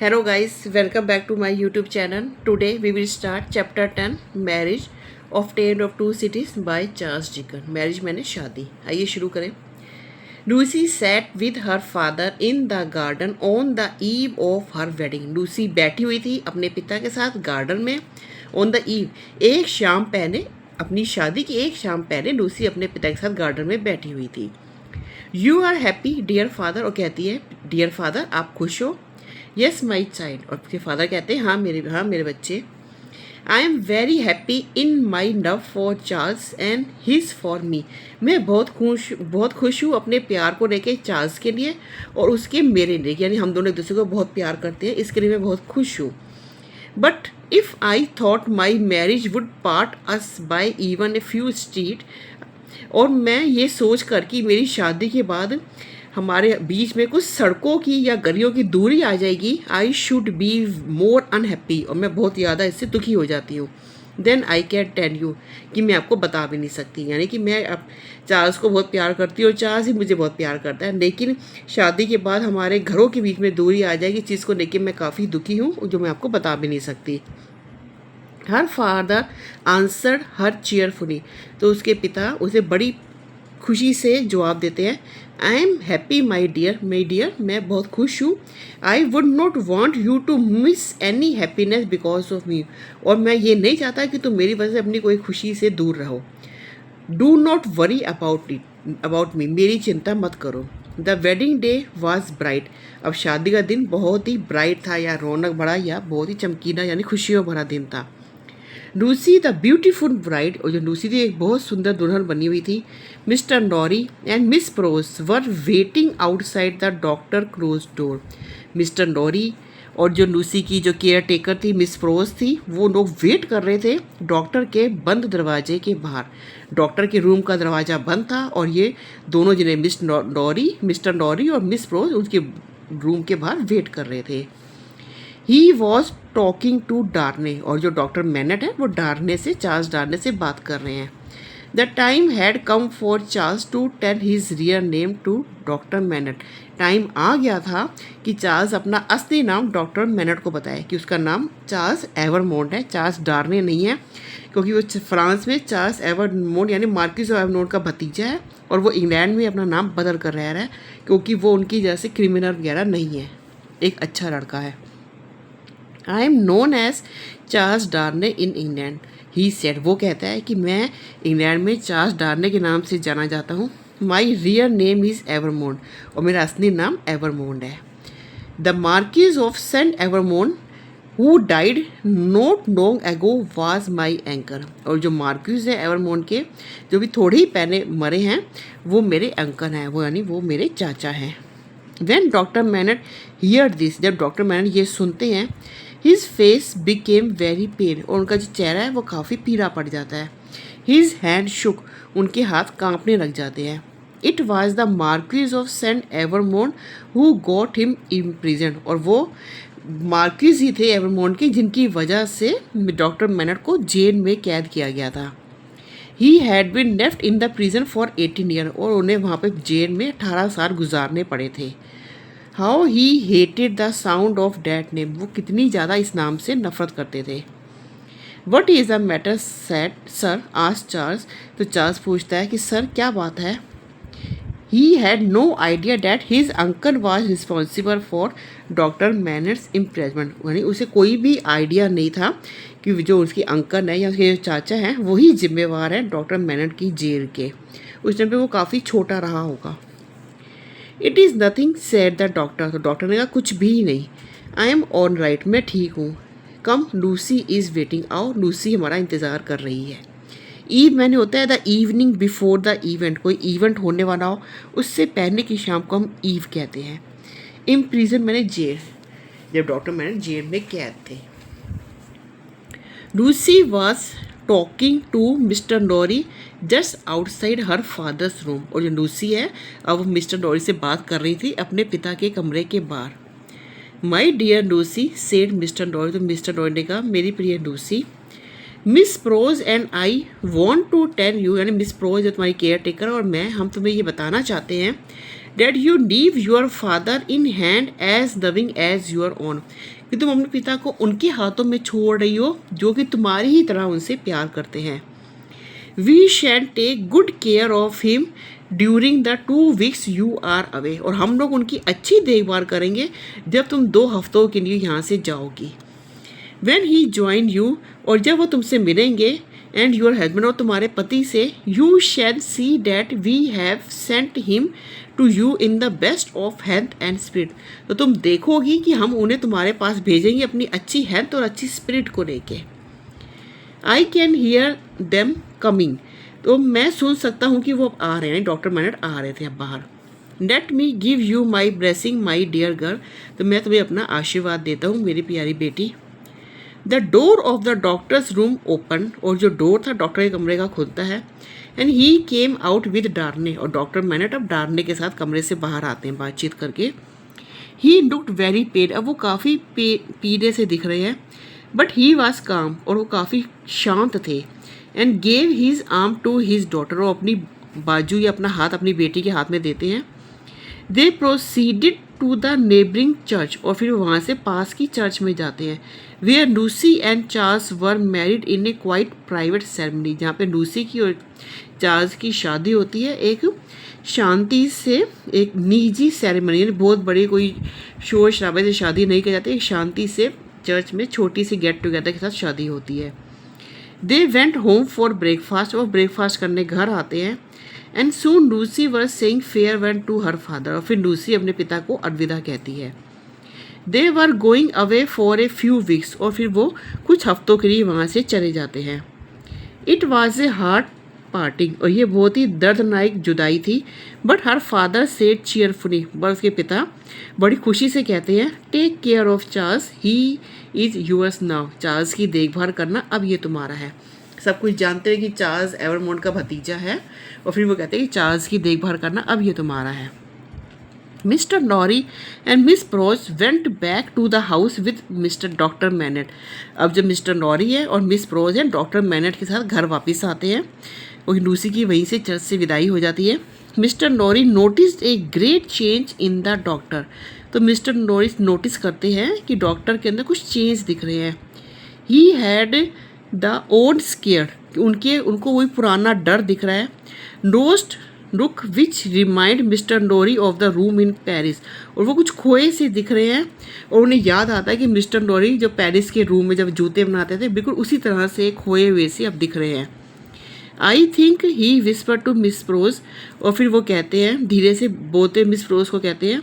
Hello guys, welcome back to my YouTube channel. Today we will start chapter 10 Marriage of Tale of Two Cities by Charles Dickens. Marriage मैंने शादी. आइए शुरू करें. Lucy sat with her father in the garden on the eve of her wedding. Lucy बैठी हुई थी अपने पिता के साथ गार्डन में on the eve. एक शाम पहले अपनी शादी की एक शाम पहले लूसी अपने पिता के साथ गार्डन में बैठी हुई थी. You are happy dear father, और कहती है डियर फादर आप खुश हो. यस माई चाइल्ड, और उसके फादर कहते हैं हाँ मेरे बच्चे. I am very happy in my love for Charles and his for me. मैं बहुत खुश हूँ अपने प्यार को लेके चार्ल्स के लिए और उसके मेरे लिए, यानी हम दोनों एक दूसरे को बहुत प्यार करते हैं, इसके लिए मैं बहुत खुश हूँ. But if I thought my marriage would part us by even a few street, और मैं ये सोच कर कि मेरी शादी के बाद हमारे बीच में कुछ सड़कों की या गलियों की दूरी आ जाएगी, I should be more unhappy, और मैं बहुत ज़्यादा इससे दुखी हो जाती हूँ. Then I can tell you, कि मैं आपको बता भी नहीं सकती. यानी कि मैं अब चार्ल्स को बहुत प्यार करती हूँ और चार्ल्स ही मुझे बहुत प्यार करता है, लेकिन शादी के बाद हमारे घरों के बीच में दूरी आ जाएगी, चीज़ को लेकर मैं काफ़ी दुखी हूँ जो मैं आपको बता भी नहीं सकती. हर फादर आंसर्ड हर चीयरफुली, तो उसके पिता उसे बड़ी खुशी से जवाब देते हैं. I am happy my dear, मैं बहुत खुश हूँ. I would not want you to miss any happiness because of me, और मैं ये नहीं चाहता कि तुम मेरी वजह से अपनी कोई खुशी से दूर रहो. Do not worry about me, मेरी चिंता मत करो. The wedding day was bright, अब शादी का दिन बहुत ही ब्राइट था, या रौनक भरा, या बहुत ही चमकीला यानी खुशियों भरा दिन था. लूसी द ब्यूटीफुल ब्राइड, और जो लूसी थी एक बहुत सुंदर दुल्हन बनी हुई थी. Mr नॉरी and miss Pross were waiting outside the doctor close door. Mr Lorry और जो लूसी की जो केयर टेकर थी मिस प्रोस थी, वो लोग वेट कर रहे थे डॉक्टर के बंद दरवाजे के बाहर. डॉक्टर के रूम का दरवाज़ा बंद था और ये दोनों जने मिस्टर नॉरी और मिस प्रोस उनके रूम के बाहर वेट कर रहे थे. ही वॉज टॉकिंग टू डार्ने, और जो डॉक्टर मैनेट है वो चार्ल्स डार्ने से बात कर रहे हैं. The time had come for Charles to tell his real name to doctor Manette. Time आ गया था कि चार्ल्स अपना असली नाम डॉक्टर मैनेट को बताए कि उसका नाम चार्ल्स एवरमोंट है, चार्ल्स डार्ने नहीं है, क्योंकि वो फ्रांस में चार्ल्स एवरमोंट यानी मार्किस ऑफ एवरमोंट का भतीजा है, और वो इंग्लैंड में अपना नाम बदल कर रह रहा है, क्योंकि वो उनकी जैसे क्रिमिनल वगैरह नहीं है, एक अच्छा लड़का है. I am known as Charles Darnay in England, he said, वो कहता है कि मैं इंग्लैंड में चार्ल्स डार्ने के नाम से जाना जाता हूँ. My real name is Evremonde, और मेरा असली नाम एवरमोंड है. The Marquis of Saint Evremonde who died not long ago was my uncle, और जो मार्किस है एवरमोंड के जो भी थोड़े ही पहले मरे हैं वो मेरे अंकल हैं, वो यानी वो मेरे चाचा हैं. When doctor MANET here this, जब डॉक्टर मैनेट ये सुनते हैं, हिज फेस बिकेम वेरी पेल, और उनका जो चेहरा है वो काफ़ी पीला पड़ जाता है. हिज हैंड शुक, उनके हाथ कांपने लग जाते हैं. It was the Marquis of Saint Evremonde who got him imprison, और वो मार्किस ही थे एवरमोंड के जिनकी वजह से डॉक्टर मैनेट को जेल में कैद किया गया था. He had been left in the prison for 18 year, और उन्हें वहाँ पे जेल में 18 साल गुजारने पड़े थे. How he hated the sound of that name, वो कितनी ज़्यादा इस नाम से नफरत करते थे. What is the matter set sir asked Charles, तो चार्ल्स पूछता है कि सर क्या बात है. He had no idea that his uncle was responsible for Doctor Manette's imprisonment, यानी उसे कोई भी आइडिया नहीं था कि जो उसके अंकल हैं या उसके जो चाचा हैं वही जिम्मेवार हैं डॉक्टर मैनेट की जेल के. उस टाइम पे वो काफ़ी छोटा रहा होगा. It is nothing said the doctor, तो डॉक्टर ने कहा कुछ भी नहीं. आई एम ऑन राइट, मैं ठीक हूँ. कम लूसी इज़ वेटिंग, आओ लूसी हमारा इंतज़ार कर रही है. ईव मैंने होता है the evening before the event, कोई इवेंट होने वाला हो उससे पहले की शाम को हम ईव कहते हैं. इम्प्रिजन मैंने जेल, जब डॉक्टर मैंने जेल में कैद थे. Lucy was talking to Mister Norry just outside her father's room, और जो लूसी है अब मिस्टर नॉरी से बात कर रही थी अपने पिता के कमरे के बाहर. My dear Lucie said mister Lorry, तो मिस्टर नॉरी ने कहा मेरी प्रिय Lucie, Miss Pross and I want to tell you, यानी मिस प्रोज है तुम्हारी केयर टेकर और मैं, हम तुम्हें ये बताना चाहते हैं that you leave your father in hand as loving as your own, कि तुम अपने पिता को उनके हाथों में छोड़ रही हो जो कि तुम्हारी ही तरह उनसे प्यार करते हैं। We shall take good care of him during the 2 weeks you are away, और हम लोग उनकी अच्छी देखभाल करेंगे जब तुम 2 हफ्तों के लिए यहाँ से जाओगी। When he join you, और जब वो तुमसे मिलेंगे, एंड योर हस्बैंड, और तुम्हारे पति से, you shall see that we have sent him to you in the best of health and spirit, तो तुम देखोगी कि हम उन्हें तुम्हारे पास भेजेंगे अपनी अच्छी हेल्थ और अच्छी स्पिरिट को लेके। I can hear them coming, तो मैं सुन सकता हूँ कि वो अब आ रहे हैं, डॉक्टर मैनेट आ रहे थे अब बाहर। Let me give you my blessing my dear girl, तो मैं तुम्हें अपना आशीर्वाद देता हूँ मेरी प्यारी बेटी। The door of the doctor's room open, और जो डोर था डॉक्टर के कमरे का खुलता है। And he came out with Darnay, और डॉक्टर मैनेट अब डार्ने के साथ कमरे से बाहर आते हैं बातचीत करके। ही लुक्ड वेरी पेड, अब वो काफ़ी पीले से दिख रहे हैं, बट ही वॉज काम, और वो काफ़ी शांत थे। And gave his arm to his daughter, वो अपनी बाजू या अपना हाथ अपनी बेटी के हाथ में देते हैं। They proceeded to the neighbouring church, और फिर वहाँ से पास की चर्च में जाते हैं। Where Lucy and Charles were married in a quite private ceremony, जहाँ पे लूसी की और चार्ल्स की शादी होती है एक शांति से, एक निजी सेरेमनी, बहुत बड़ी कोई शोर शराबे से शादी नहीं की जाती, एक शांति से चर्च में छोटी सी गेट टुगेदर के साथ शादी होती है। They went home for breakfast, और ब्रेकफास्ट करने घर आते हैं। And soon Lucy were saying farewell to her father, और फिर लूसी अपने पिता को अलविदा कहती है। They were going away for a few weeks, और फिर वो कुछ हफ्तों के लिए वहाँ से चले जाते हैं। It was a hard parting, और ये बहुत ही दर्दनाक जुदाई थी। But her father said cheerfully, but उसके पिता बड़ी खुशी से कहते हैं, take care of Charles, he is yours now, Charles की देखभाल करना अब ये तुम्हारा है। सब कुछ जानते हैं कि चार्ल्स एवरमोंट का भतीजा है, और फिर वो कहते हैं कि चार्ल्स की देखभाल करना अब ये तुम्हारा है। Mister नॉरी and miss Pross went back to the house with Mister Doctor Manette, अब जब मिस्टर नॉरी है और मिस प्रोज है डॉक्टर मैनेट के साथ घर वापस आते हैं, और लूसी की वहीं से चर्च से विदाई हो जाती है। Mister नॉरी notice a great change in the doctor, तो मिस्टर नॉरी नोटिस करते हैं कि डॉक्टर के अंदर कुछ चेंज दिख रहे हैं। He had the old scare, उनको वही पुराना डर दिख रहा है। Lost look which remind Mr Lorry of the room in Paris, और वो कुछ खोए से दिख रहे हैं, और उन्हें याद आता है कि मिस्टर नोरी जो पेरिस के रूम में जब जूते बनाते थे बिल्कुल उसी तरह से खोए हुए से अब दिख रहे हैं। I think he whisper to Miss Pross, और फिर वो कहते हैं धीरे से बोलते मिस प्रोज को कहते हैं,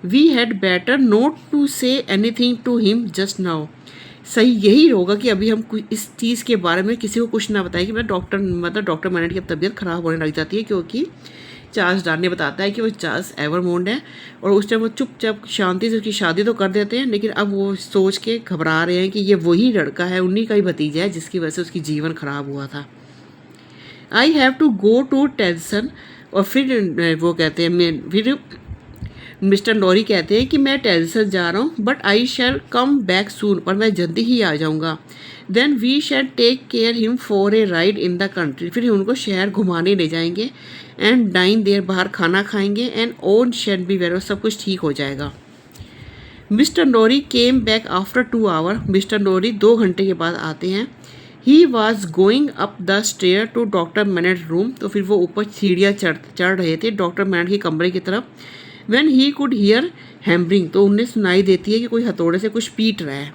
we had better not to say anything to him just now, सही यही होगा कि अभी हम इस चीज़ के बारे में किसी को कुछ ना बताएं कि डॉक्टर मैनेट की तबीयत ख़राब होने लग जाती है, क्योंकि चार्ल्स डार्ने बताता है कि वो चार्ल्स एवरमोंट है, और उस टाइम वो चुपचाप शांति से उसकी शादी तो कर देते हैं, लेकिन अब वो सोच के घबरा रहे हैं कि ये वही लड़का है, उन्हीं का ही भतीजा है जिसकी वजह से उसकी जीवन ख़राब हुआ था। I have to go to tension, और फिर वो कहते हैं फिर मिस्टर नॉरी कहते हैं कि मैं टेंसन जा रहा हूँ, but I shell come back soon, पर मैं जल्दी ही आ जाऊँगा। Then we shall take care him for a ride in the country, फिर उनको शहर घुमाने ले जाएंगे। एंड डाइन देर, बाहर खाना खाएंगे। And all shall be well, सब कुछ ठीक हो जाएगा। Mister Lorry came back after 2 hours, mister Lorry 2 घंटे के बाद आते हैं। He was going up the stair to doctor Manette room, तो फिर वो ऊपर सीढ़ियाँ चढ़ रहे थे डॉक्टर मैनेट के कमरे की तरफ। When he could hear hammering, तो उन्हें सुनाई देती है कि कोई हथौड़े से कुछ पीट रहा है।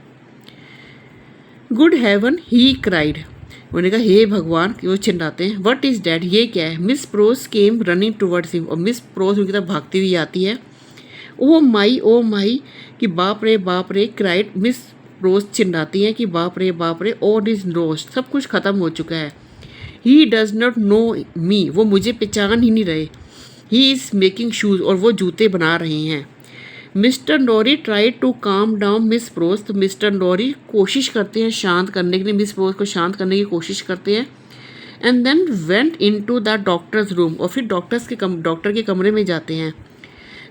Good heaven, he cried, उन्होंने कहा हे भगवान, कि वो चिल्लाते हैं। What is that, ये क्या है? Miss pros came running towards him, और मिस प्रोस उनकी तरफ भागती हुई आती है। ओ माई, कि बाप रे, क्राइड, मिस प्रोस चिल्लाती हैं कि बाप रे, ऑल इज लॉस्ट, सब कुछ ख़त्म हो चुका है। ही डज नॉट नो मी, वो मुझे पहचान ही नहीं रहे। ही इज़ मेकिंग शूज़, और वो जूते बना रहे हैं। Mister Lorry try to calm down miss Pross, तो मिस्टर नॉरी कोशिश करते हैं शांत करने के लिए, मिस प्रोस को शांत करने की कोशिश करते हैं। And then went into the doctor's room, और फिर डॉक्टर के कमरे में जाते हैं।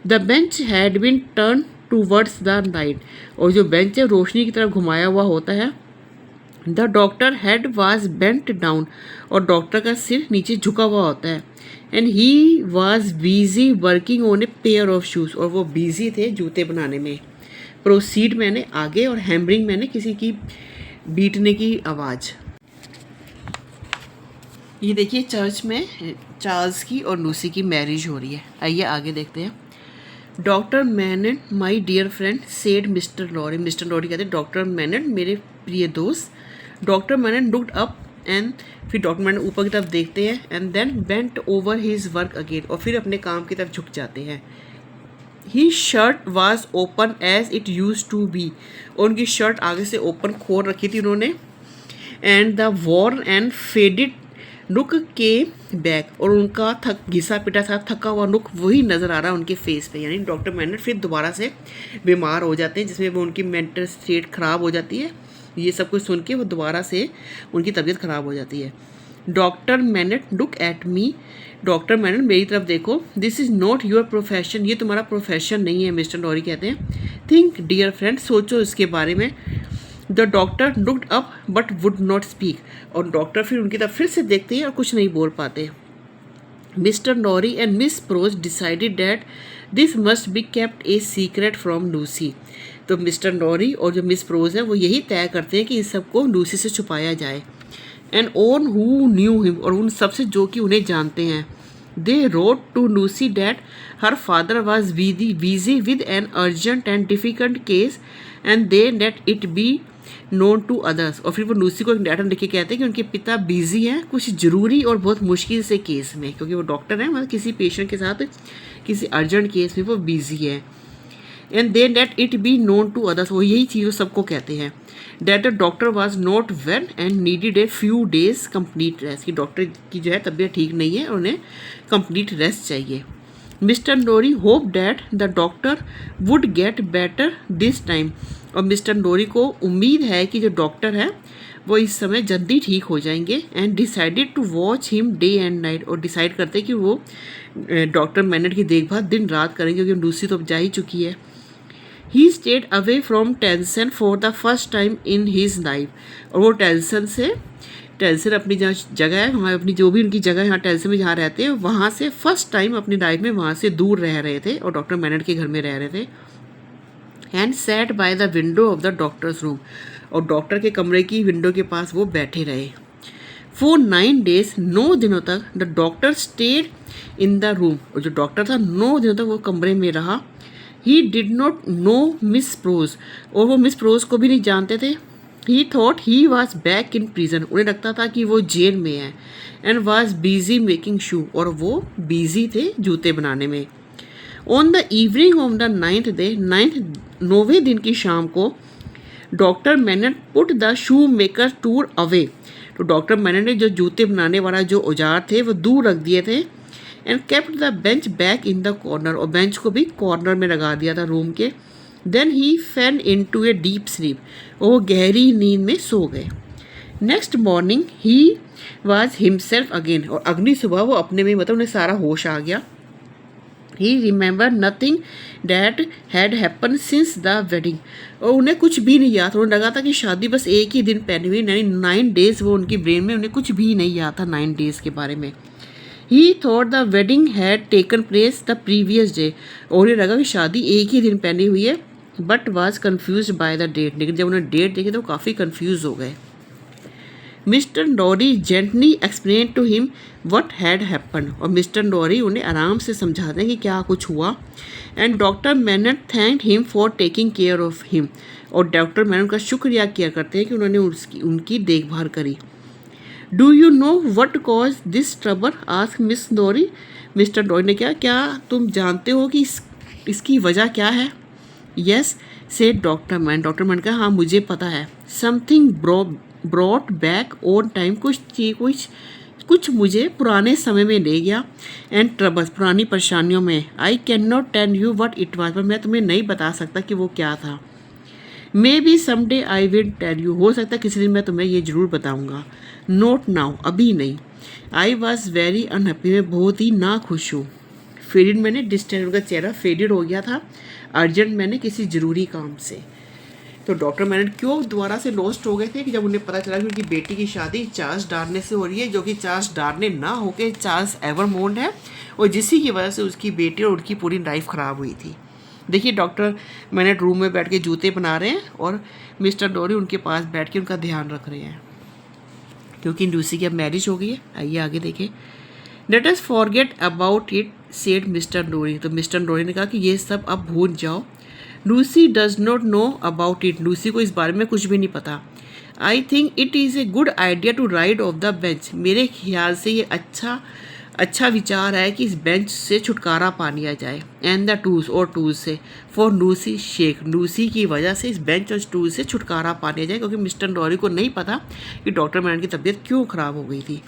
The bench had been turned towards the light, और जो बेंच है रोशनी की तरफ घुमाया हुआ होता है। The doctor head was bent down, और डॉक्टर का सिर नीचे झुका हुआ होता है। And he was busy working on A pair of shoes, और वो बिजी थे जूते बनाने में। प्रोसीड मैंने आगे, और हैमरिंग मैंने किसी की बीटने की आवाज़। ये देखिए चर्च में चार्ल्स की और लूसी की मैरिज हो रही है। आइए आगे देखते हैं। Doctor Manette my dear friend said Mr Lorry. Mister Lorry कहते हैं डॉक्टर मैनन मेरे प्रिय दोस्त। Doctor Manette looked up and, फिर डॉक्टर मैनन ऊपर की तरफ देखते हैं, and then bent over his work again, और फिर अपने काम की तरफ झुक जाते हैं। He shirt was open as it use to be, और उनकी शर्ट आगे से ओपन खोल रखी थी उन्होंने। And the worn and faded look came back, और उनका घिसा पिटा था थका हुआ लुक वही नज़र आ रहा है उनके फेस पे। यानी डॉक्टर मैनन फिर दोबारा से बीमार हो जाते हैं, जिसमें वो उनकी मेंटल स्टेट ख़राब हो जाती है। ये सब कुछ सुन के वो दोबारा से उनकी तबीयत ख़राब हो जाती है। Doctor Menen look at me, doctor मैनन मेरी तरफ देखो। This is not your profession, ये तुम्हारा प्रोफेशन नहीं है, मिस्टर लॉरी कहते हैं। थिंक डियर फ्रेंड, सोचो इसके बारे में। The doctor looked up but would not speak, और डॉक्टर फिर उनकी तरफ फिर से देखते हैं और कुछ नहीं बोल पाते। Mister Lorry and miss Pross decided that this must be kept a secret from Lucy. तो मिस्टर लॉरी और जो मिस प्रोज हैं वो यही तय करते हैं कि इस सबको लूसी से छुपाया जाए। And on who knew him, और उन सबसे जो कि उन्हें जानते हैं। They wrote to Lucy that her father was busy with an urgent and difficult case, and they let it be known to others, और फिर वो लूसी को एक लेटर लिख के कहते हैं कि उनके पिता बिजी हैं कुछ ज़रूरी और बहुत मुश्किल से केस में, क्योंकि वो डॉक्टर हैं, मतलब किसी पेशेंट के साथ किसी अर्जेंट केस में वो बिजी है। And they let it be known to others, वो यही चीज़ वो सबको कहते हैं। That the doctor was not well and needed a few days complete rest, कि डॉक्टर की जो है तबीयत ठीक नहीं है और उन्हें कंप्लीट रेस्ट चाहिए। Mister Lorry hope that the doctor would get better this time, और मिस्टर लॉरी को उम्मीद है कि जो डॉक्टर है वो इस समय जल्दी ठीक हो जाएंगे। And decided to watch him day and night, और डिसाइड करते हैं कि वो डॉक्टर मैनन की देखभाल दिन रात करेंगे, क्योंकि लूसी तो अब जा ही चुकी है। He stayed away from tension for the first time in his life, और वो टेंशन अपनी जहाँ जगह है वहाँ, अपनी जो भी उनकी जगह है यहाँ टेंशन में जहाँ रहते हैं, वहाँ से फर्स्ट टाइम अपनी लाइफ में वहाँ से दूर रह रहे थे और डॉक्टर मैनन के घर में रह रहे थे। And set by the window of the doctor's room, और डॉक्टर के कमरे की विंडो के पास वो बैठे रहे। फॉर 9 days, 9 दिनों तक the doctor state in the room, और जो डॉक्टर था 9 दिनों तक वो कमरे में रहा। He did not know miss Pross, और वो मिस प्रोज को भी नहीं जानते थे। He thought he was back in prison, उन्हें लगता था कि वो जेल में है। And was busy making shoe, और वो बिजी थे जूते बनाने में। On the evening of the 9th day, 9वें दिन की शाम को doctor Manette put the shoe maker tools away, तो डॉक्टर मैनन ने जो जूते बनाने वाला जो औजार थे वो दूर रख दिए थे। And kept the bench back in the corner, और बेंच को भी कॉर्नर में लगा दिया था रूम के। Then he fell into a deep sleep, और वो गहरी नींद में सो गए। Next morning he was himself again, और अगली सुबह वो अपने में, मतलब उन्हें सारा होश आ गया। He remember nothing that had happen since the wedding, और उन्हें कुछ भी नहीं याद, उन्हें लगा था कि शादी बस एक ही दिन पहनी हुई, यानी 9 days वो उनकी ब्रेन में, उन्हें कुछ भी नहीं याद था 9 days के बारे में। ही thought the wedding had taken place the previous day, और उन्हें लगा कि शादी एक ही दिन पहनी हुई है, but was confuse by the date, लेकिन जब उन्हें डेट देखी तो काफ़ी कन्फ्यूज हो गए। Mister Lorry gently explain to him what had happen, और मिस्टर लॉरी उन्हें आराम से समझाते हैं कि क्या कुछ हुआ। And doctor Manette thanked him for taking care of him, और डॉक्टर मैनन का शुक्रिया किया करते हैं कि उन्होंने उनकी देखभाल करी। Do you know what cause this trouble, ask miss Lorry. Mister Lorry ने क्या तुम जानते हो कि इसकी वजह क्या है? Yes said doctor man, doctor man कहा हाँ मुझे पता है। Something brought back on time, कुछ मुझे पुराने समय में ले गया। एंड ट्रबल्स, पुरानी परेशानियों में। I can not tell you what it was, पर मैं तुम्हें नहीं बता सकता कि वो क्या था। Maybe someday I will tell you, हो सकता है किसी दिन मैं तुम्हें ये ज़रूर बताऊँगा। नॉट नाउ, अभी नहीं। आई वॉज वेरी अनहैप्पी, मैं बहुत ही ना खुश हूँ। फेडेड मैंने डिस्टेंस, उनका चेहरा फेडेड हो गया था। अर्जेंट मैंने किसी ज़रूरी काम से। तो डॉक्टर मैनट क्यों दोबारा से लॉस्ट हो गए थे कि जब उन्हें पता चला कि उनकी बेटी की शादी चार्ल्स डार्ने से हो रही है, जो कि चार्ल्स डार्ने ना होकर चार्ल्स एवरमोंड है, और जिसी की वजह से उसकी बेटी और उनकी पूरी लाइफ ख़राब हुई थी। देखिए डॉक्टर मैनट रूम में बैठ के जूते बना रहे हैं और मिस्टर डोरी उनके पास बैठ के उनका ध्यान रख रहे हैं, क्योंकि लूसी की अब मैरिज हो गई है। आइए आगे देखें। Let us forget about it said mister डोरी। तो मिस्टर डोरी ने कहा कि ये सब अब भूल जाओ। Lucy does not know about it. Lucy को इस बारे में कुछ भी नहीं पता। I think it is a good idea to rid of the bench. मेरे ख्याल से ये अच्छा विचार है कि इस बेंच से छुटकारा पा लिया जाए। एंड द टूल्स, और टूल्स से, फॉर लूसी शेक। लूसी की वजह से इस बेंच और टूल्स से छुटकारा पा लिया जाए, क्योंकि मिस्टर डोरी को नहीं पता कि डॉक्टर मैनट की तबीयत क्यों ख़राब हो गई थी।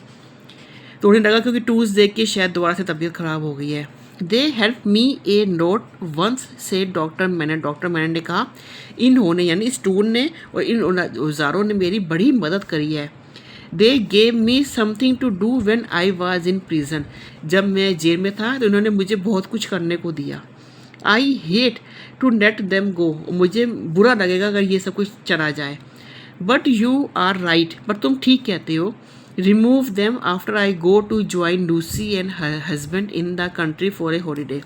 तो उन्हें लगा क्योंकि टूल्स देख के शायद दोबारा से तबीयत ख़राब हो गई है। They help me a lot once say doctor Manette. Doctor Manette ने कहा इन्होंने, यानी इस टूल ने और इन औजारों ने मेरी बड़ी मदद करी है। They gave me something to do when I was in prison. जब मैं जेल में था तो उन्होंने मुझे बहुत कुछ करने को दिया। I hate to let them go. मुझे बुरा लगेगा अगर ये सब कुछ चला जाए। But you are right. पर तुम ठीक कहते हो। Remove them after I go to join Lucy and husband in the country for a holiday.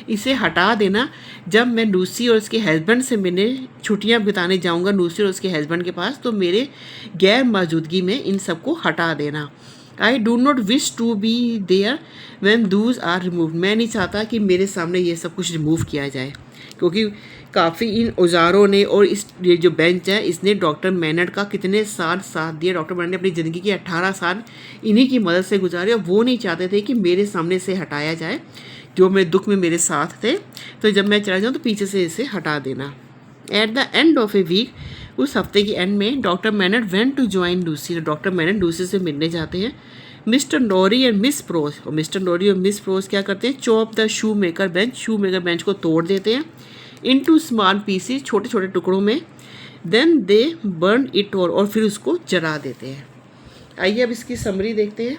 इसे हटा देना जब मैं लूसी और उसके हस्बैंड से मिलने छुट्टियां बिताने जाऊंगा लूसी और उसके हस्बैंड के पास, तो मेरे गैर मौजूदगी में इन सबको हटा देना। I do not wish to be there when those are remove. मैं नहीं चाहता कि मेरे सामने ये सब कुछ रिमूव किया जाए, क्योंकि काफ़ी इन औजारों ने और इस ये जो बेंच है इसने डॉक्टर मैनट का कितने साल साथ दिया। डॉक्टर मैनट ने अपनी ज़िंदगी के 18 साल इन्हीं की मदद से गुजारे, और वो नहीं चाहते थे कि मेरे सामने से हटाया जाए, जो मेरे दुख में मेरे साथ थे। तो जब मैं चला जाऊँ तो पीछे से इसे हटा देना। At the end of a week, उस हफ्ते के एंड में doctor Manette went to join Lucie. Doctor Manette Lucie से मिलने जाते हैं। Mister Lorry and miss Pross, और मिस्टर डोरी और मिस प्रोस क्या करते हैं, chop the shoe maker bench. Shoe maker bench को तोड़ देते हैं इनटू स्मॉल पीसेस, छोटे छोटे टुकड़ों में। देन दे बर्न इट और फिर उसको जला देते हैं। आइए अब इसकी समरी देखते हैं।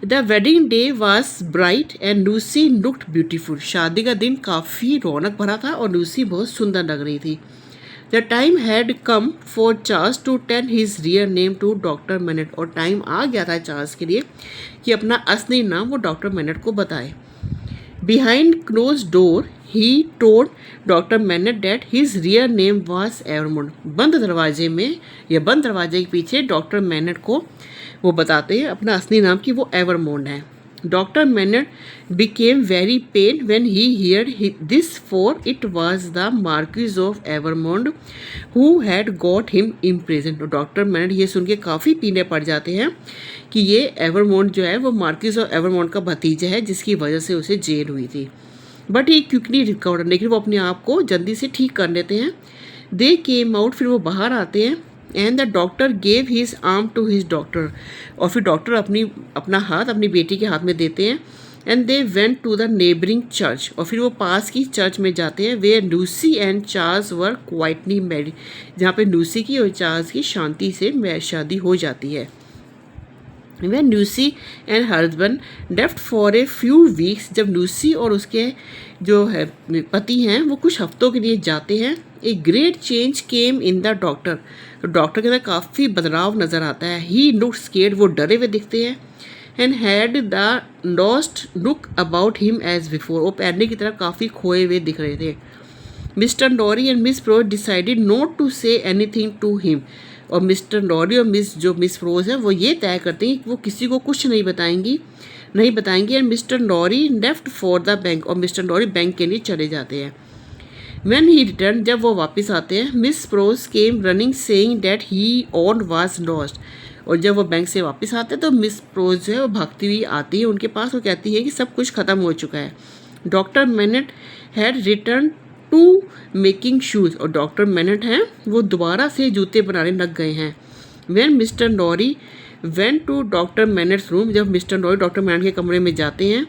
The wedding day was bright and Lucy looked beautiful. शादी का दिन काफ़ी रौनक भरा था और लूसी बहुत सुंदर लग रही थी। The time had come for Charles to tell his real name to doctor Manette. और टाइम आ गया था चार्ल्स के लिए कि अपना असली नाम वो डॉक्टर मैनट को बताए। Behind closed door, he told Dr. Manette that his real name was Evermond. बंद दरवाजे में या बंद दरवाजे के पीछे डॉक्टर मैनट को वो बताते हैं अपना असली नाम कि वो एवरमोंड है। Doctor Manette became very pale when he heard this, for it was the Marquis of Evermond who had got him imprisoned. तो डॉक्टर मैनट ये सुन के काफ़ी पीले पड़ जाते हैं कि ये एवरमोंड जो है वो मार्किस और एवरमोंड का भतीजा है, जिसकी वजह से उसे जेल हुई थी। बट ही क्विकली रिकवर, लेकिन वो अपने आप को जल्दी से ठीक कर लेते हैं। दे केम आउट, फिर वो बाहर आते हैं। And the doctor gave his arm to his doctor, और फिर डॉक्टर अपना हाथ अपनी बेटी के हाथ में देते हैं। And they went to the neighbouring church, और फिर वो पास की चर्च में जाते हैं। वे Lucy and Charles were quietly married, जहाँ पे लूसी की और चार्ल्स की शांति से शादी हो जाती है। When Lucy and her husband left for a few weeks, जब लूसी और उसके जो है पति हैं वो कुछ हफ्तों के लिए जाते हैं, a great change came in the doctor. तो डॉक्टर के अंदर काफ़ी बदलाव नज़र आता है। ही लुक स्केर्ड, वो डरे हुए दिखते हैं। And had the lost look about him as before, वो पहले की तरह काफ़ी खोए हुए दिख रहे थे। Mister Lorry and miss Pross decided not to say anything to him, और मिस्टर डोरी और मिस प्रोस है वो ये तय करते हैं कि वो किसी को कुछ नहीं बताएंगी। एंड मिस्टर डोरी लेफ्ट फॉर द बैंक, और मिस्टर डोरी बैंक के लिए चले जाते हैं। व्हेन ही रिटर्न, जब वो वापस आते हैं, miss pros came running saying that he on was lost, और जब वो बैंक से वापस आते हैं तो मिस प्रोस जो है वो भागती हुई आती है उनके पास और कहती है कि सब कुछ ख़त्म हो चुका है। Doctor Manette had return to making shoes, और डॉक्टर मैनट हैं वो दोबारा से जूते बनाने लग गए हैं। When Mr Lorry went to doctor Manette's room, जब मिस्टर डोरी डॉक्टर मैनट के कमरे में जाते हैं,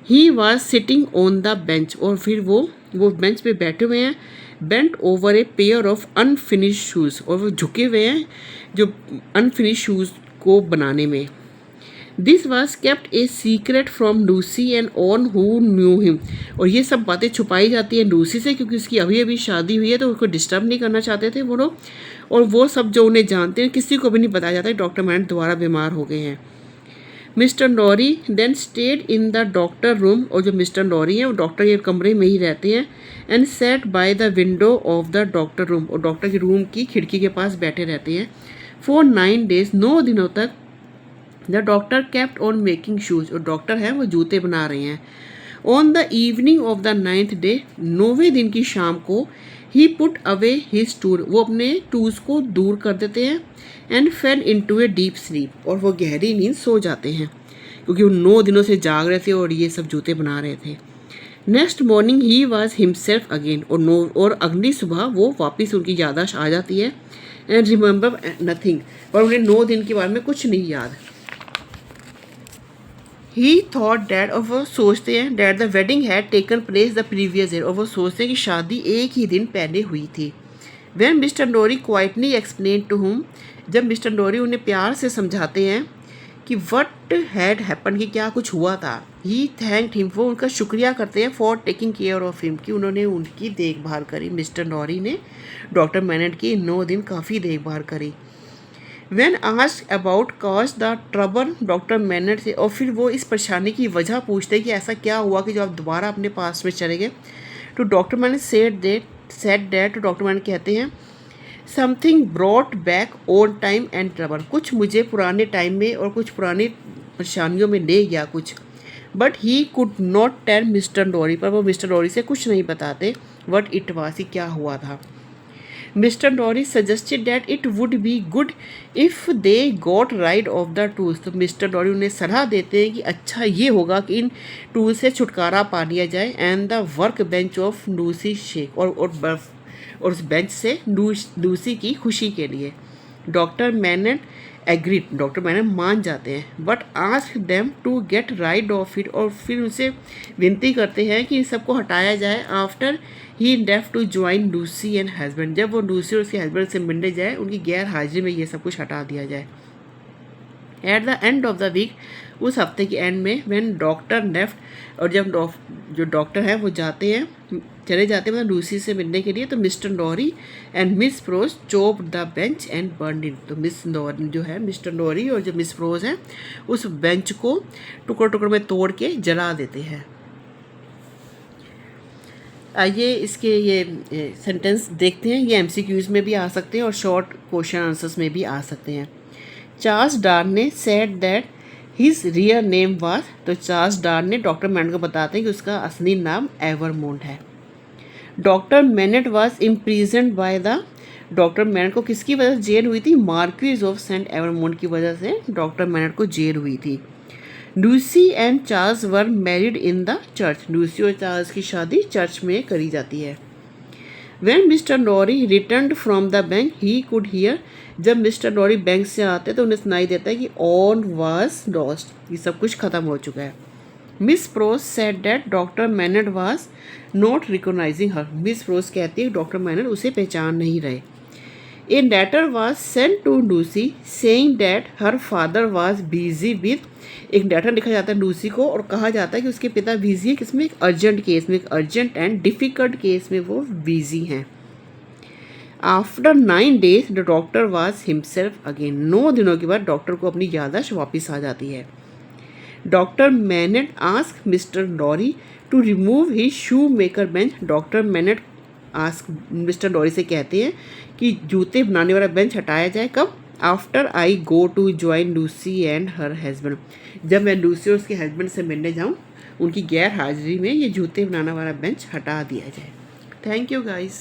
he was sitting on the bench, और फिर वो बेंच पे बैठे हुए हैं। Bent over a pair of unfinish shoes, और वो झुके हुए हैं जो अनफिनिश शूज़ को बनाने में। This was kept a secret from Lucy and on who knew him. और ये सब बातें छुपाई जाती है लूसी से, क्योंकि उसकी अभी अभी शादी हुई है तो उसको डिस्टर्ब नहीं करना चाहते थे वो लोग। और वो सब जो उन्हें जानते हैं किसी को भी नहीं बताया जाता है डॉक्टर मैनेट दोबारा बीमार हो गए हैं। Mister Lorry then stayed in the doctor room. और जो मिस्टर नॉरी हैं वो डॉक्टर के कमरे में ही रहते हैं। And set by the window of the doctor room. और डॉक्टर के रूम की खिड़की के पास बैठे रहते हैं। फॉर 9 days 9 दिनों तक the doctor kept on making shoes. और डॉक्टर है वो जूते बना रहे हैं। On the evening of the 9th day 9वें दिन की शाम को ही पुट अवे हिज टूल। वो अपने टूल्स को दूर कर देते हैं। And fail into A deep sleep. और वो गहरी नींद सो जाते हैं, क्योंकि वो 9 दिनों से जाग रहे थे और ये सब जूते बना रहे थे। Next morning he was himself again. और अगली सुबह वो वापस उनकी याददाश्त आ जाती है। And remember nothing. और उन्हें 9 दिन के बारे में कुछ नहीं याद। ही थॉट डैट। और वो सोचते हैं that the wedding had taken place the previous year. और वो सोचते हैं कि शादी एक ही दिन पहले हुई थी। When mister Lorry quietly explain to him. जब मिस्टर नोरी उन्हें प्यार से समझाते हैं कि वट हैड हैपन, कि क्या कुछ हुआ था। He thanked him. वो उनका शुक्रिया करते हैं for taking care of him, कि उन्होंने उनकी देखभाल करी। मिस्टर नोरी ने डॉक्टर मैनेट की 9 दिन काफ़ी देखभाल करी। When asked about cause the trouble doctor MANET से। और फिर वो इस परेशानी की वजह पूछते हैं कि ऐसा क्या हुआ कि जो आप दोबारा अपने पास में चले गए। तो डॉक्टर मैनेट सेड दैट। तो डॉक्टर मैनेट कहते हैं something brought back own time and trouble. कुछ मुझे पुराने टाइम में और कुछ पुरानी परेशानियों में ले गया कुछ। But he could not tell mister Lorry. पर वो मिस्टर नोरी से कुछ नहीं बताते वट इट वाज, क्या हुआ था। Mister Lorry suggested that it would be good if they got rid of the tools. तो मिस्टर नोरी उन्हें सलाह देते हैं कि अच्छा ये होगा कि इन टूल से छुटकारा पा लिया जाए। And the work bench of Lucy sake. और उस बेंच से लूसी की खुशी के लिए। Doctor Manette agreed. Doctor Manette मान जाते हैं। But ask them to get rid of it. और फिर उनसे विनती करते हैं कि इन सबको हटाया जाए। After he left to join Lucy and husband. जब वो लूसी और उसके हस्बैंड से मिलने जाए उनकी गैर हाजिरी में ये सब कुछ हटा दिया जाए। At the end of the week, उस हफ्ते के एंड में, व्हेन डॉक्टर लेफ्ट। और जब जो डॉक्टर है वो चले जाते हैं लूसी से मिलने के लिए, तो mister Lorry and miss Pross chop the bench and burn it. तो मिस्टर नोरी और जो मिस प्रोज है उस बेंच को टुकड़ों टुकड़ों में तोड़ के जला देते हैं। आइए इसके ये सेंटेंस देखते हैं। ये एमसीक्यूज में भी आ सकते हैं और शॉर्ट क्वेश्चन आंसर्स में भी आ सकते हैं। Charles Darnay said that his real name was. तो चार्ल्स डार्ने डॉक्टर मैनेट को बताते हैं कि उसका असली नाम एवरमोंट है। Doctor Manette was imprisoned by the. Doctor Manette को किसकी वजह से जेल हुई थी? मार्क्वीज ऑफ सेंट एवरमोंट की वजह से डॉक्टर मैनेट को जेल हुई थी। Lucy and Charles were married in the church. Lucy और चार्ल्स की शादी चर्च में करी जाती है। When mister Lorry return from the bank he could hear. जब मिस्टर नोरी बैंक से आते तो उन्हें सुनाई देता है कि ऑल वाज लॉस्ट, ये सब कुछ खत्म हो चुका है। Miss Pross said that doctor Manette was not recognizing her. Miss Pross कहती है डॉक्टर मैनेट उसे पहचान नहीं रहे। A letter was sent to Lucy saying that her father was busy with. एक लेटर लिखा जाता है लूसी को और कहा जाता है कि उसके पिता बिजी है किसमें? एक अर्जेंट केस में, एक अर्जेंट एंड डिफ़िकल्ट केस में वो बिजी हैं। After 9 days the doctor was himself again. 9 दिनों के बाद डॉक्टर को अपनी याददाश्त वापस आ जाती है। Doctor Manette ask mister Lorry to remove his shoe maker bench. Doctor Manette ask mister Lorry से कहते हैं कि जूते बनाने वाला बेंच हटाया जाए। कब? After I go to join Lucy and her husband. जब मैं लूसी और उसके हस्बैंड से मिलने जाऊँ उनकी गैर हाजिरी में ये जूते बनाने वाला बेंच हटा दिया जाए। Thank you guys.